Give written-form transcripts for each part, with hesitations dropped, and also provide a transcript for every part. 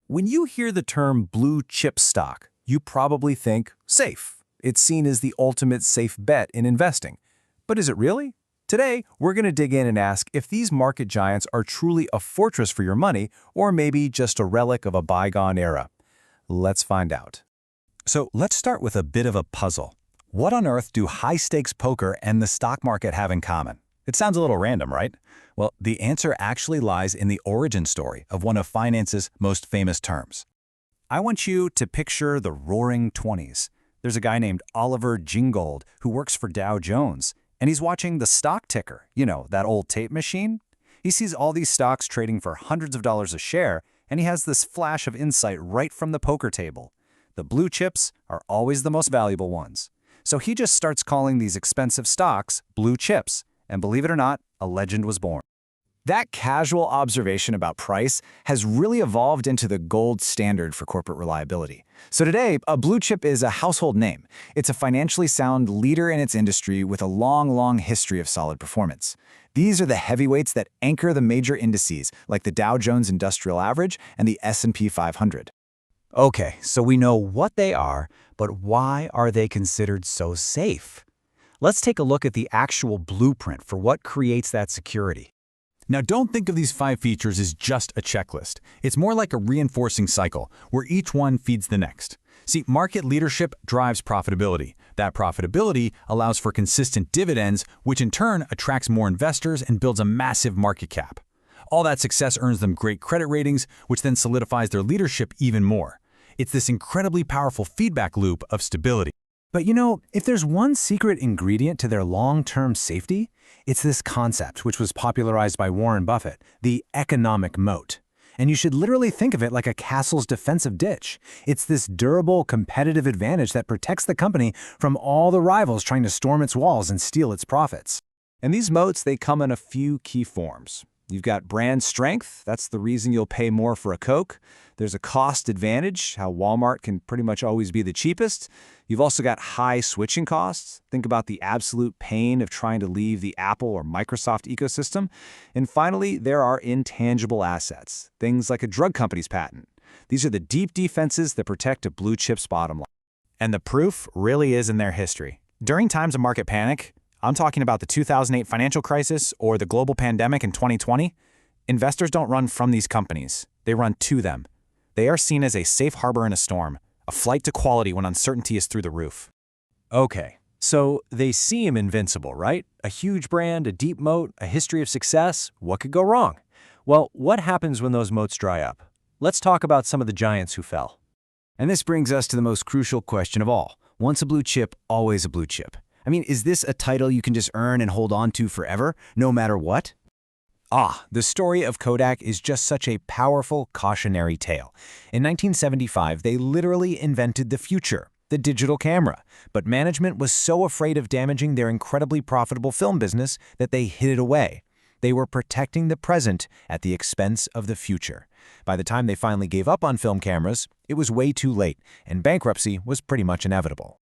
When you hear the term blue chip stock, you probably think safe. It's seen as the ultimate safe bet in investing. But is it really? Today, we're going to dig in and ask if these market giants are truly a fortress for your money or maybe just a relic of a bygone era. Let's find out. So let's start with a bit of a puzzle. What on earth do high-stakes poker and the stock market have in common? It sounds a little random, right? Well, the answer actually lies in the origin story of one of finance's most famous terms. I want you to picture the roaring 20s. There's a guy named Oliver Gingold who works for Dow Jones, and he's watching the stock ticker, that old tape machine. He sees all these stocks trading for hundreds of dollars a share, and he has this flash of insight right from the poker table. The blue chips are always the most valuable ones. So he just starts calling these expensive stocks blue chips. And believe it or not, a legend was born. That casual observation about price has really evolved into the gold standard for corporate reliability. So today, a blue chip is a household name. It's a financially sound leader in its industry with a long history of solid performance. These are the heavyweights that anchor the major indices like the Dow Jones Industrial Average and the S&P 500. Okay, so we know what they are, but why are they considered so safe? Let's take a look at the actual blueprint for what creates that security. Now, don't think of these 5 features as just a checklist. It's more like a reinforcing cycle, where each one feeds the next. See, market leadership drives profitability. That profitability allows for consistent dividends, which in turn attracts more investors and builds a massive market cap. All that success earns them great credit ratings, which then solidifies their leadership even more. It's this incredibly powerful feedback loop of stability. But if there's one secret ingredient to their long-term safety, it's this concept, which was popularized by Warren Buffett, the economic moat. And you should literally think of it like a castle's defensive ditch. It's this durable, competitive advantage that protects the company from all the rivals trying to storm its walls and steal its profits. And these moats, they come in a few key forms. You've got brand strength. That's the reason you'll pay more for a Coke. There's a cost advantage, how Walmart can pretty much always be the cheapest. You've also got high switching costs. Think about the absolute pain of trying to leave the Apple or Microsoft ecosystem. And finally, there are intangible assets, things like a drug company's patent. These are the deep defenses that protect a blue chip's bottom line. And the proof really is in their history. During times of market panic, I'm talking about the 2008 financial crisis or the global pandemic in 2020, investors don't run from these companies. They run to them. They are seen as a safe harbor in a storm, a flight to quality when uncertainty is through the roof. Okay, so they seem invincible, right? A huge brand, a deep moat, a history of success. What could go wrong? Well, what happens when those moats dry up? Let's talk about some of the giants who fell. And this brings us to the most crucial question of all. Once a blue chip, always a blue chip. I mean, is this a title you can just earn and hold on to forever, no matter what? The story of Kodak is just such a powerful cautionary tale. In 1975, they literally invented the future, the digital camera. But management was so afraid of damaging their incredibly profitable film business that they hid it away. They were protecting the present at the expense of the future. By the time they finally gave up on film cameras, it was way too late, and bankruptcy was pretty much inevitable.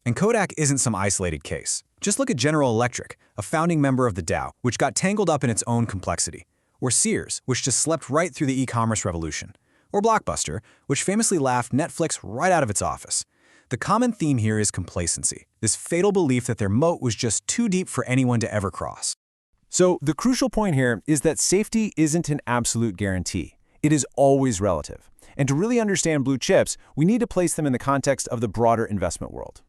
And Kodak isn't some isolated case. Just look at General Electric, a founding member of the Dow, which got tangled up in its own complexity. Or Sears, which just slept right through the e-commerce revolution. Or Blockbuster, which famously laughed Netflix right out of its office. The common theme here is complacency, this fatal belief that their moat was just too deep for anyone to ever cross. So the crucial point here is that safety isn't an absolute guarantee. It is always relative. And to really understand blue chips, we need to place them in the context of the broader investment world.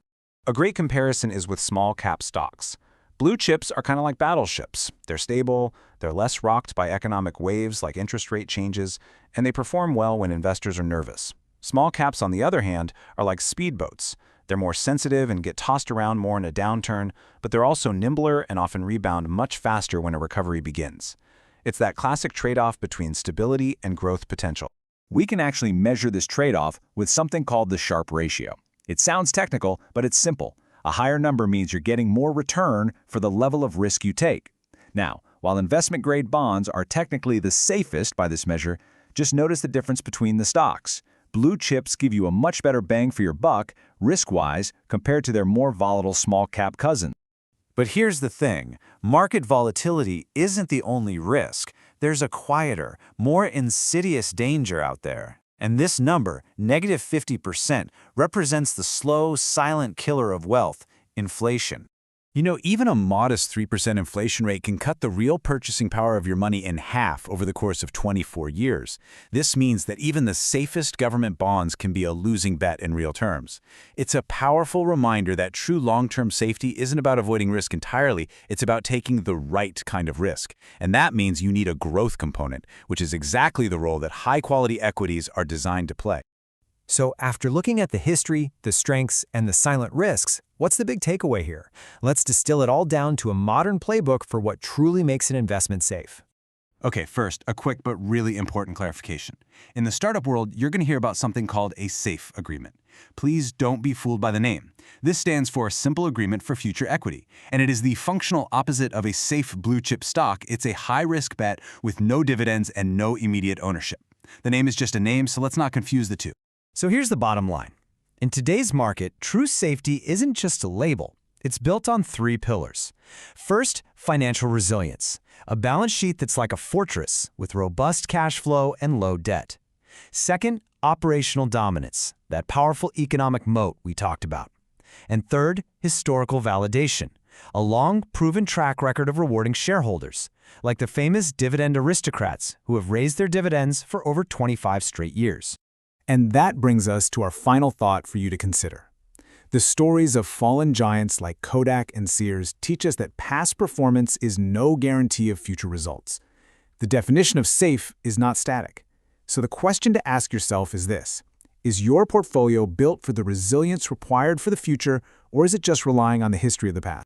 A great comparison is with small-cap stocks. Blue chips are kind of like battleships. They're stable, they're less rocked by economic waves like interest rate changes, and they perform well when investors are nervous. Small caps, on the other hand, are like speedboats. They're more sensitive and get tossed around more in a downturn, but they're also nimbler and often rebound much faster when a recovery begins. It's that classic trade-off between stability and growth potential. We can actually measure this trade-off with something called the Sharpe Ratio. It sounds technical, but it's simple. A higher number means you're getting more return for the level of risk you take. Now, while investment-grade bonds are technically the safest by this measure, just notice the difference between the stocks. Blue chips give you a much better bang for your buck, risk-wise, compared to their more volatile small-cap cousins. But here's the thing. Market volatility isn't the only risk. There's a quieter, more insidious danger out there. And this number, negative 50%, represents the slow, silent killer of wealth, inflation. Even a modest 3% inflation rate can cut the real purchasing power of your money in half over the course of 24 years. This means that even the safest government bonds can be a losing bet in real terms. It's a powerful reminder that true long-term safety isn't about avoiding risk entirely, it's about taking the right kind of risk. And that means you need a growth component, which is exactly the role that high-quality equities are designed to play. So after looking at the history, the strengths, and the silent risks, what's the big takeaway here? Let's distill it all down to a modern playbook for what truly makes an investment safe. Okay, first, a quick but really important clarification. In the startup world, you're going to hear about something called a SAFE agreement. Please don't be fooled by the name. This stands for Simple Agreement for Future Equity, and it is the functional opposite of a safe blue-chip stock. It's a high-risk bet with no dividends and no immediate ownership. The name is just a name, so let's not confuse the two. So here's the bottom line. In today's market, true safety isn't just a label. It's built on 3 pillars. First, financial resilience, a balance sheet that's like a fortress with robust cash flow and low debt. Second, operational dominance, that powerful economic moat we talked about. And third, historical validation, a long, proven track record of rewarding shareholders, like the famous dividend aristocrats who have raised their dividends for over 25 straight years. And that brings us to our final thought for you to consider. The stories of fallen giants like Kodak and Sears teach us that past performance is no guarantee of future results. The definition of safe is not static. So the question to ask yourself is this: is your portfolio built for the resilience required for the future, or is it just relying on the history of the past?